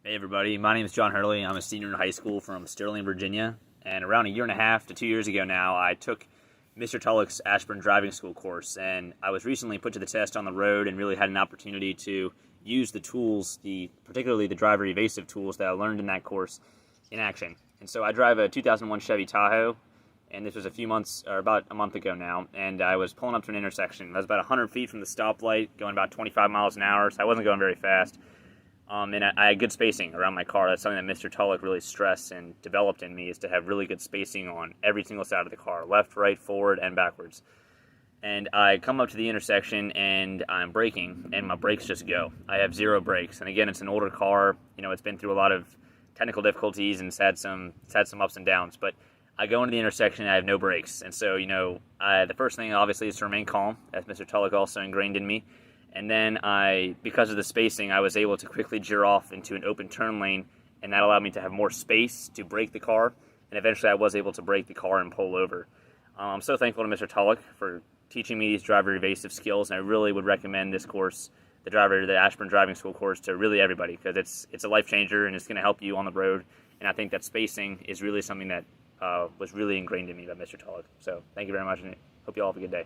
Hey everybody, my name is John Hurley. I'm a senior in high school from Sterling, Virginia, and around a year and a half to 2 years ago now, I took Mr. Tulloch's Ashburn Driving School course, and I was recently put to the test on the road and really had an opportunity to use the tools, particularly the driver evasive tools that I learned in that course in action. And so I drive a 2001 Chevy Tahoe, and this was about a month ago now, and I was pulling up to an intersection. I was about 100 feet from the stoplight, going about 25 miles an hour, so I wasn't going very fast. And I had good spacing around my car. That's something that Mr. Tulloch really stressed and developed in me, is to have really good spacing on every single side of the car, left, right, forward, and backwards. And I come up to the intersection, and I'm braking, and my brakes just go. I have zero brakes. And again, it's an older car. It's been through a lot of technical difficulties and it's had some ups and downs. But I go into the intersection, and I have no brakes. And so, the first thing, obviously, is to remain calm, as Mr. Tulloch also ingrained in me. And then because of the spacing, I was able to quickly gear off into an open turn lane, and that allowed me to have more space to brake the car, and eventually I was able to brake the car and pull over. I'm so thankful to Mr. Tulloch for teaching me these driver evasive skills, and I really would recommend this course, the Ashburn Driving School course, to really everybody, because it's a life changer and it's going to help you on the road. And I think that spacing is really something that was really ingrained in me by Mr. Tulloch. So thank you very much, and I hope you all have a good day.